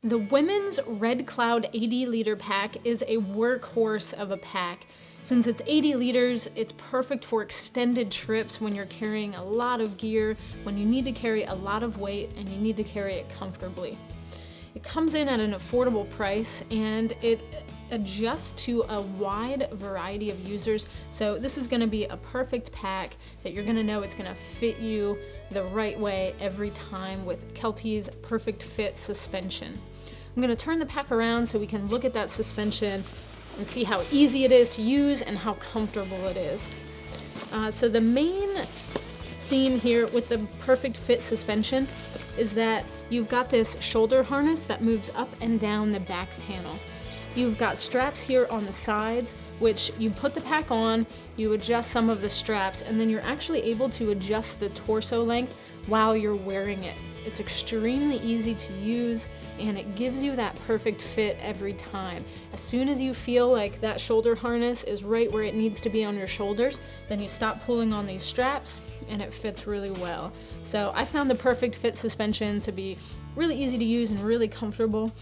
The women's Redcloud 80 liter pack is a workhorse of a pack. Since it's 80 liters, it's perfect for extended trips when you're carrying a lot of gear, when you need to carry a lot of weight and you need to carry it comfortably. It comes in at an affordable price and it adjusts to a wide variety of users. So this is gonna be a perfect pack that you're gonna know it's gonna fit you the right way every time with Kelty's Perfect Fit suspension. I'm gonna turn the pack around so we can look at that suspension and see how easy it is to use and how comfortable it is. So the main theme here with the Perfect Fit suspension is that you've got this shoulder harness that moves up and down the back panel. You've got straps here on the sides, which you put the pack on, you adjust some of the straps, and then you're actually able to adjust the torso length while you're wearing it. It's extremely easy to use and it gives you that perfect fit every time. As soon as you feel like that shoulder harness is right where it needs to be on your shoulders, then you stop pulling on these straps and it fits really well. So I found the Perfect Fit suspension to be really easy to use and really comfortable.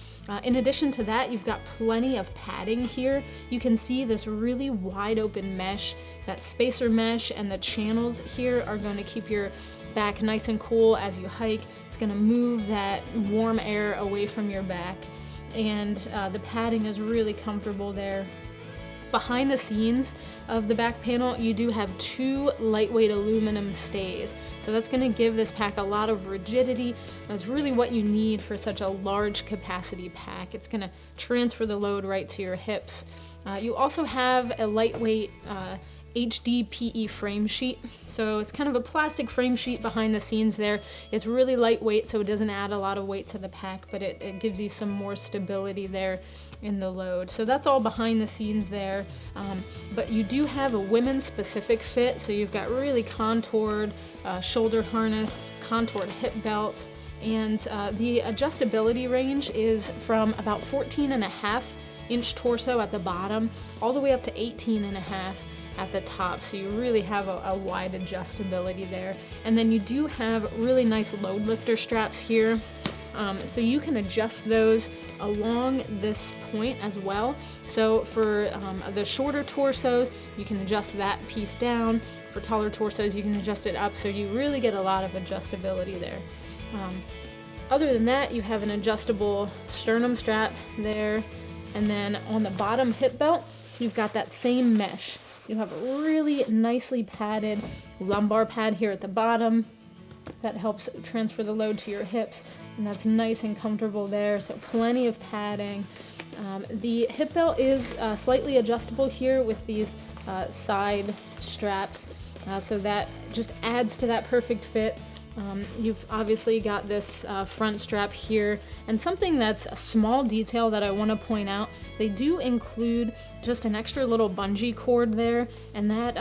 In addition to that, you've got plenty of padding here. You can see this really wide open mesh, that spacer mesh, and the channels here are going to keep your back nice and cool as you hike. It's going to move that warm air away from your back, and the padding is really comfortable there. Behind the scenes of the back panel, you do have two lightweight aluminum stays. So that's gonna give this pack a lot of rigidity. That's really what you need for such a large capacity pack. It's gonna transfer the load right to your hips. You also have a lightweight HDPE frame sheet. So it's kind of a plastic frame sheet behind the scenes there. It's really lightweight, so it doesn't add a lot of weight to the pack, but it gives you some more stability there in the load. So that's all behind the scenes there. But you do have a women's specific fit. So you've got really contoured shoulder harness, contoured hip belts, and the adjustability range is from about 14.5-inch torso at the bottom all the way up to 18.5 at the top, so you really have a wide adjustability there. And then you do have really nice load lifter straps here, so you can adjust those along this point as well. So for the shorter torsos, you can adjust that piece down. For taller torsos, you can adjust it up, so you really get a lot of adjustability there. Other than that, you have an adjustable sternum strap there, and then on the bottom hip belt, you've got that same mesh. You have a really nicely padded lumbar pad here at the bottom that helps transfer the load to your hips, and that's nice and comfortable there, so plenty of padding. The hip belt is slightly adjustable here with these side straps, so that just adds to that perfect fit. You've obviously got this front strap here, and something that's a small detail that I want to point out, they do include just an extra little bungee cord there, and that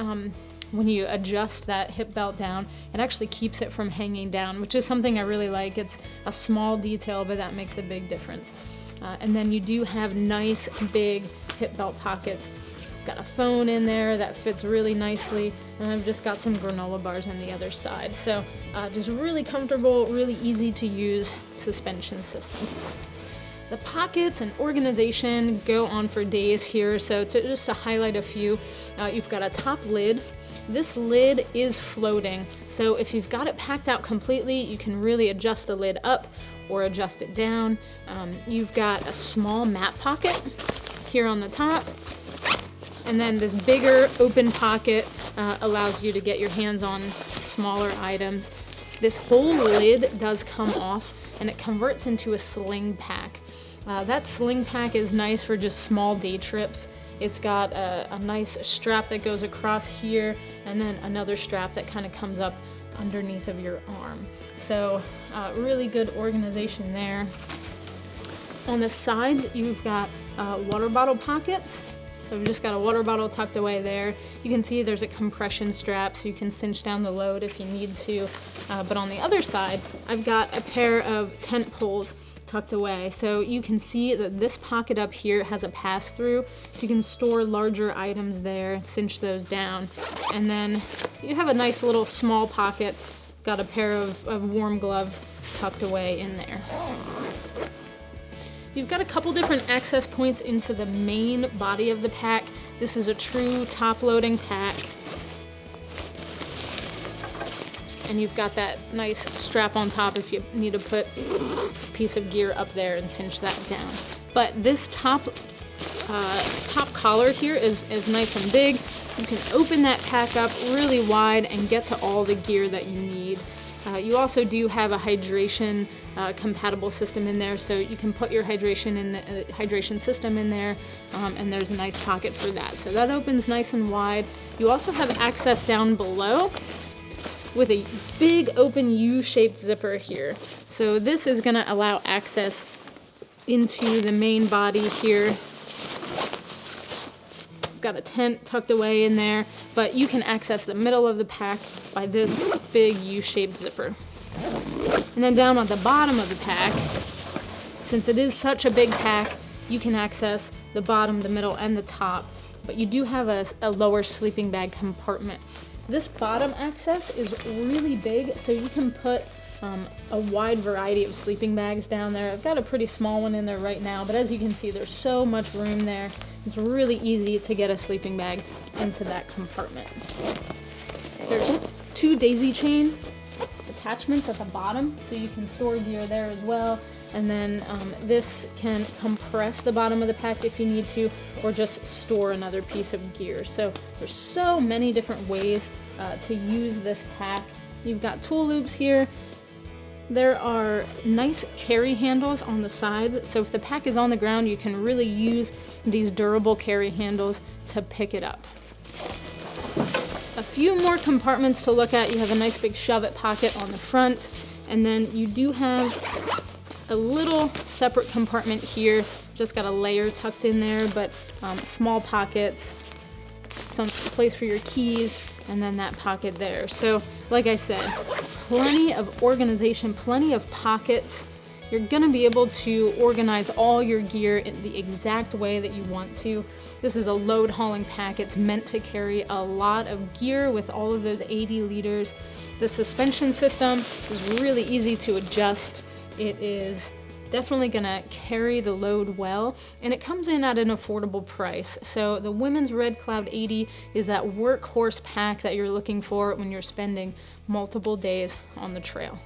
when you adjust that hip belt down, it actually keeps it from hanging down, which is something I really like. It's a small detail, but that makes a big difference. And then you do have nice big hip belt pockets. Got a phone in there that fits really nicely, and I've just got some granola bars on the other side. So just really comfortable, really easy to use suspension system. The pockets and organization go on for days here, so just to highlight a few, you've got a top lid. This lid is floating, so if you've got it packed out completely, you can really adjust the lid up or adjust it down. You've got a small mat pocket here on the top, and then this bigger open pocket allows you to get your hands on smaller items. This whole lid does come off and it converts into a sling pack. That sling pack is nice for just small day trips. It's got a nice strap that goes across here, and then another strap that kind of comes up underneath of your arm. So really good organization there. On the sides, you've got water bottle pockets. So we've just got a water bottle tucked away there. You can see there's a compression strap so you can cinch down the load if you need to. But on the other side, I've got a pair of tent poles tucked away. So you can see that this pocket up here has a pass-through, so you can store larger items there, cinch those down. And then you have a nice little small pocket, got a pair of warm gloves tucked away in there. You've got a couple different access points into the main body of the pack. This is a true top-loading pack. And you've got that nice strap on top if you need to put a piece of gear up there and cinch that down. But this top collar here is nice and big. You can open that pack up really wide and get to all the gear that you need. You also do have a hydration compatible system in there, so you can put your hydration system in there, and there's a nice pocket for that. So that opens nice and wide. You also have access down below with a big open U-shaped zipper here. So this is going to allow access into the main body here. Got a tent tucked away in there, but you can access the middle of the pack by this big U-shaped zipper. And then down at the bottom of the pack, since it is such a big pack, you can access the bottom, the middle, and the top, but you do have a lower sleeping bag compartment. This bottom access is really big, so you can put a wide variety of sleeping bags down there. I've got a pretty small one in there right now, but as you can see, there's so much room there. It's really easy to get a sleeping bag into that compartment. There's 2 daisy chain attachments at the bottom, so you can store gear there as well. And then this can compress the bottom of the pack if you need to, or just store another piece of gear. So there's so many different ways to use this pack. You've got tool loops here. There are nice carry handles on the sides, so if the pack is on the ground, you can really use these durable carry handles to pick it up. A few more compartments to look at. You have a nice big shove-it pocket on the front, and then you do have a little separate compartment here. Just got a layer tucked in there, but small pockets, some place for your keys, and then that pocket there. So like I said, plenty of organization, plenty of pockets. You're gonna be able to organize all your gear in the exact way that you want to. This is a load hauling pack. It's meant to carry a lot of gear with all of those 80 liters. The suspension system is really easy to adjust. It is definitely gonna carry the load well, and it comes in at an affordable price. So the women's Redcloud 80 is that workhorse pack that you're looking for when you're spending multiple days on the trail.